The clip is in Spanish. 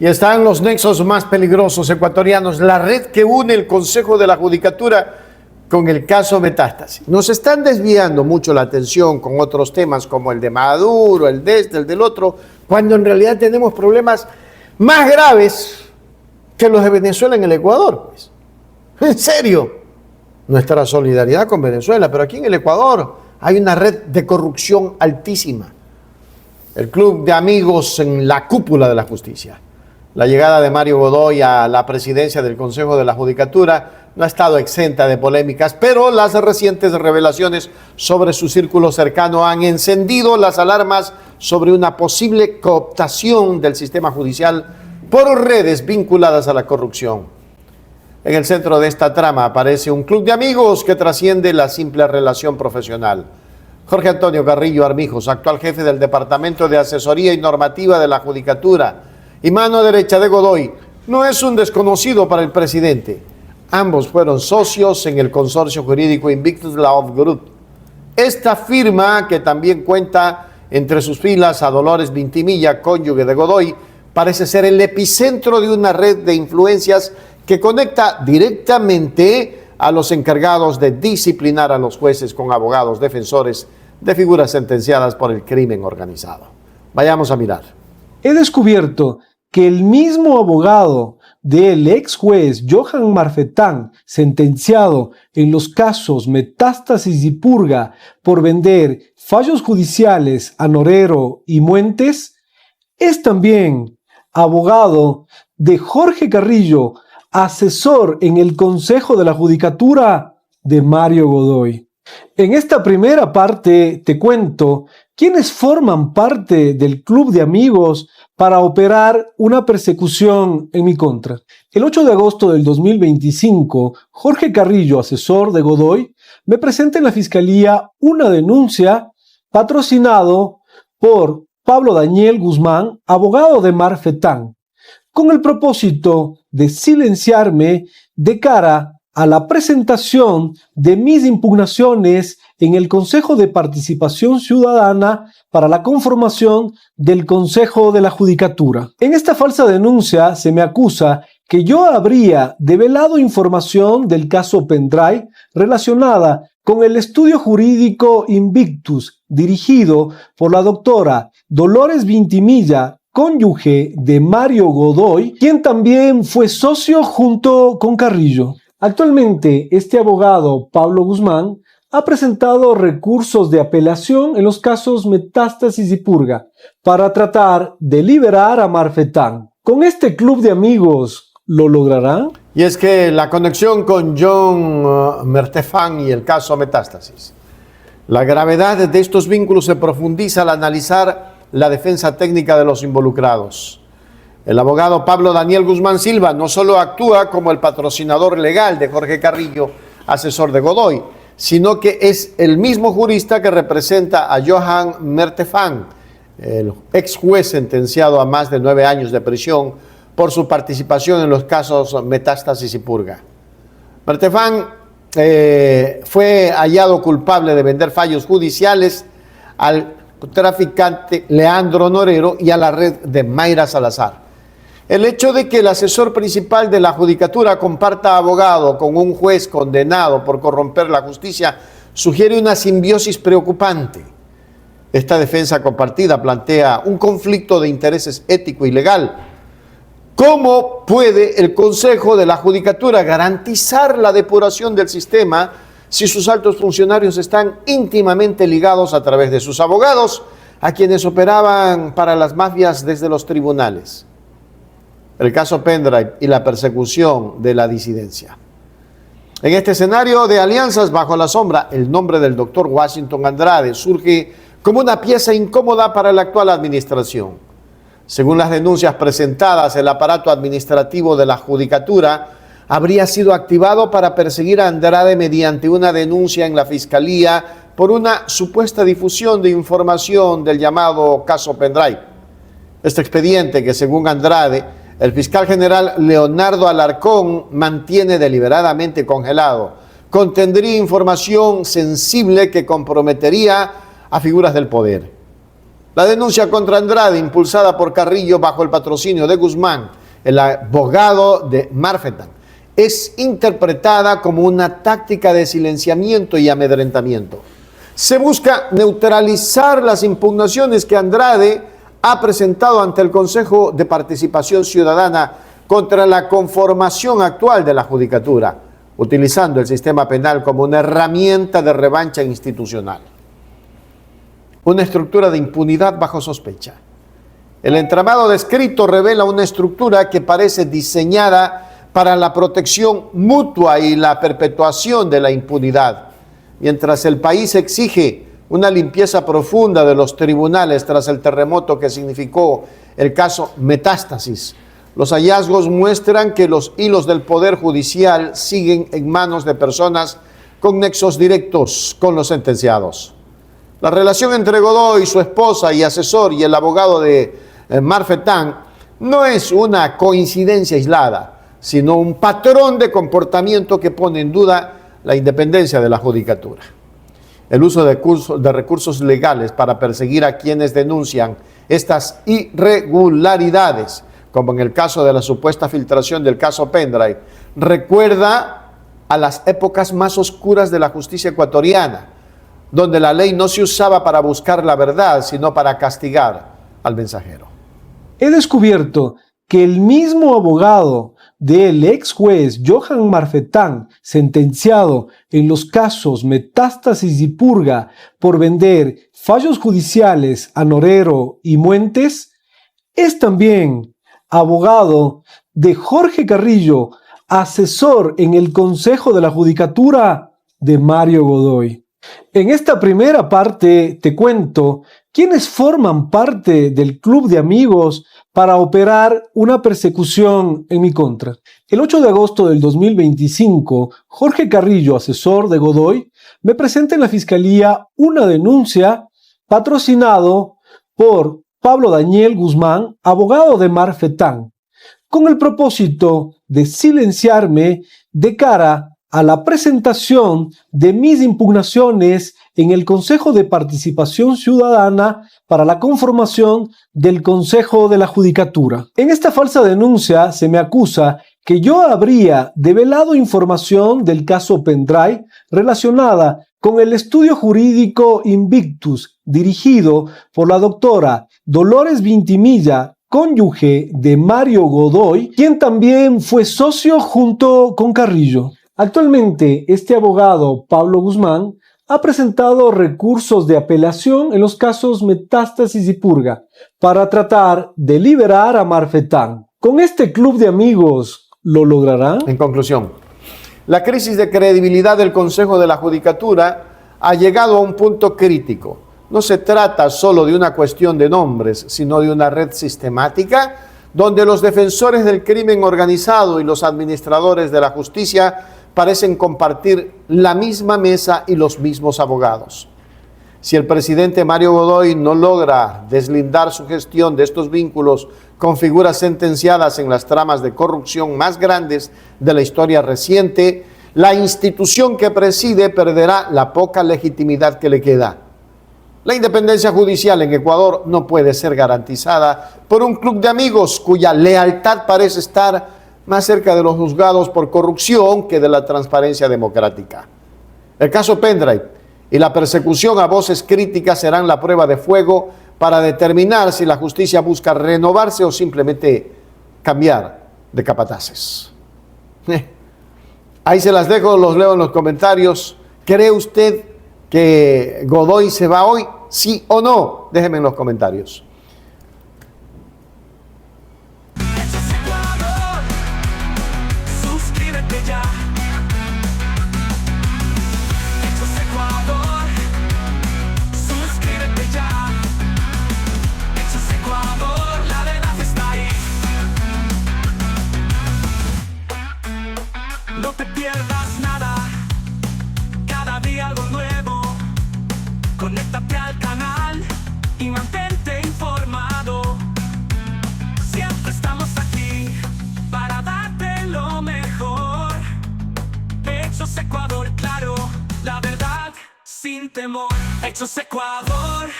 Y están los nexos más peligrosos ecuatorianos, la red que une el Consejo de la Judicatura con el caso Metástasis. Nos están desviando mucho la atención con otros temas como el de Maduro, el de este, el del otro, cuando en realidad tenemos problemas más graves que los de Venezuela en el Ecuador. Pues. En serio, nuestra solidaridad con Venezuela, pero aquí en el Ecuador hay una red de corrupción altísima. El club de amigos en la cúpula de la justicia. La llegada de Mario Godoy a la presidencia del Consejo de la Judicatura no ha estado exenta de polémicas, pero las recientes revelaciones sobre su círculo cercano han encendido las alarmas sobre una posible cooptación del sistema judicial por redes vinculadas a la corrupción. En el centro de esta trama aparece un club de amigos que trasciende la simple relación profesional. Jorge Antonio Carrillo Armijos, actual jefe del Departamento de Asesoría y Normativa de la Judicatura y mano derecha de Godoy, no es un desconocido para el presidente. Ambos fueron socios en el consorcio jurídico Invictus Law Group. Esta firma, que también cuenta entre sus filas a Dolores Vintimilla, cónyuge de Godoy, parece ser el epicentro de una red de influencias que conecta directamente a los encargados de disciplinar a los jueces con abogados defensores de figuras sentenciadas por el crimen organizado. Vayamos a mirar. He descubierto que el mismo abogado del ex juez Johan Marfetán, sentenciado en los casos Metástasis y Purga por vender fallos judiciales a Norero y Muentes, es también abogado de Jorge Carrillo, asesor en el Consejo de la Judicatura de Mario Godoy. En esta primera parte te cuento quiénes forman parte del club de amigos para operar una persecución en mi contra. El 8 de agosto del 2025, Jorge Carrillo, asesor de Godoy, me presenta en la Fiscalía una denuncia patrocinado por Pablo Daniel Guzmán, abogado de Marfetán, con el propósito de silenciarme de cara a la presentación de mis impugnaciones en el Consejo de Participación Ciudadana para la conformación del Consejo de la Judicatura. En esta falsa denuncia se me acusa que yo habría develado información del caso Pendrive relacionada con el estudio jurídico Invictus, dirigido por la doctora Dolores Vintimilla, cónyuge de Mario Godoy, quien también fue socio junto con Carrillo. Actualmente, este abogado, Pablo Guzmán, ha presentado recursos de apelación en los casos Metástasis y Purga para tratar de liberar a Marfetán. ¿Con este club de amigos lo lograrán? Y es que la conexión con John Mertefán y el caso Metástasis. La gravedad de estos vínculos se profundiza al analizar la defensa técnica de los involucrados. El abogado Pablo Daniel Guzmán Silva no solo actúa como el patrocinador legal de Jorge Carrillo, asesor de Godoy, sino que es el mismo jurista que representa a Johan Mertefán, el ex juez sentenciado a más de 9 años de prisión por su participación en los casos Metástasis y Purga. Mertefán fue hallado culpable de vender fallos judiciales al traficante Leandro Norero y a la red de Mayra Salazar. El hecho de que el asesor principal de la Judicatura comparta abogado con un juez condenado por corromper la justicia sugiere una simbiosis preocupante. Esta defensa compartida plantea un conflicto de intereses ético y legal. ¿Cómo puede el Consejo de la Judicatura garantizar la depuración del sistema si sus altos funcionarios están íntimamente ligados a través de sus abogados a quienes operaban para las mafias desde los tribunales? El caso Pendrive y la persecución de la disidencia. En este escenario de alianzas bajo la sombra, el nombre del doctor Washington Andrade surge como una pieza incómoda para la actual administración. Según las denuncias presentadas, el aparato administrativo de la Judicatura habría sido activado para perseguir a Andrade mediante una denuncia en la Fiscalía por una supuesta difusión de información del llamado caso Pendrive. Este expediente, que según Andrade, el fiscal general Leonardo Alarcón mantiene deliberadamente congelado, contendría información sensible que comprometería a figuras del poder. La denuncia contra Andrade, impulsada por Carrillo bajo el patrocinio de Guzmán, el abogado de Marfetán, es interpretada como una táctica de silenciamiento y amedrentamiento. Se busca neutralizar las impugnaciones que Andrade ha presentado ante el Consejo de Participación Ciudadana contra la conformación actual de la Judicatura, utilizando el sistema penal como una herramienta de revancha institucional. Una estructura de impunidad bajo sospecha. El entramado descrito revela una estructura que parece diseñada para la protección mutua y la perpetuación de la impunidad, mientras el país exige una limpieza profunda de los tribunales tras el terremoto que significó el caso Metástasis. Los hallazgos muestran que los hilos del Poder Judicial siguen en manos de personas con nexos directos con los sentenciados. La relación entre Godoy, su esposa y asesor, y el abogado de Marfetán no es una coincidencia aislada, sino un patrón de comportamiento que pone en duda la independencia de la judicatura. El uso de recursos legales para perseguir a quienes denuncian estas irregularidades, como en el caso de la supuesta filtración del caso Pendrive, recuerda a las épocas más oscuras de la justicia ecuatoriana, donde la ley no se usaba para buscar la verdad, sino para castigar al mensajero. He descubierto que el mismo abogado del ex juez Johan Marfetán, sentenciado en los casos Metástasis y Purga por vender fallos judiciales a Norero y Muentes, es también abogado de Jorge Carrillo, asesor en el Consejo de la Judicatura de Mario Godoy. En esta primera parte te cuento quiénes forman parte del club de amigos para operar una persecución en mi contra. El 8 de agosto del 2025, Jorge Carrillo, asesor de Godoy, me presenta en la Fiscalía una denuncia patrocinado por Pablo Daniel Guzmán, abogado de Marfetán, con el propósito de silenciarme de cara a la presentación de mis impugnaciones en el Consejo de Participación Ciudadana para la conformación del Consejo de la Judicatura. En esta falsa denuncia se me acusa que yo habría develado información del caso Pendrive relacionada con el estudio jurídico Invictus, dirigido por la doctora Dolores Vintimilla, cónyuge de Mario Godoy, quien también fue socio junto con Carrillo. Actualmente, este abogado, Pablo Guzmán, ha presentado recursos de apelación en los casos Metástasis y Purga para tratar de liberar a Marfetán. ¿Con este club de amigos lo logrará? En conclusión, la crisis de credibilidad del Consejo de la Judicatura ha llegado a un punto crítico. No se trata solo de una cuestión de nombres, sino de una red sistemática donde los defensores del crimen organizado y los administradores de la justicia parecen compartir la misma mesa y los mismos abogados. Si el presidente Mario Godoy no logra deslindar su gestión de estos vínculos con figuras sentenciadas en las tramas de corrupción más grandes de la historia reciente, la institución que preside perderá la poca legitimidad que le queda. La independencia judicial en Ecuador no puede ser garantizada por un club de amigos cuya lealtad parece estar más cerca de los juzgados por corrupción que de la transparencia democrática. El caso Pendrive y la persecución a voces críticas serán la prueba de fuego para determinar si la justicia busca renovarse o simplemente cambiar de capataces. Ahí se las dejo, los leo en los comentarios. ¿Cree usted que Godoy se va hoy? ¿Sí o no? Déjenme en los comentarios. No te pierdas nada, cada día algo nuevo. Conéctate al canal y mantente informado. Siempre estamos aquí para darte lo mejor. Hechos Ecuador, claro, la verdad sin temor. Hechos Ecuador.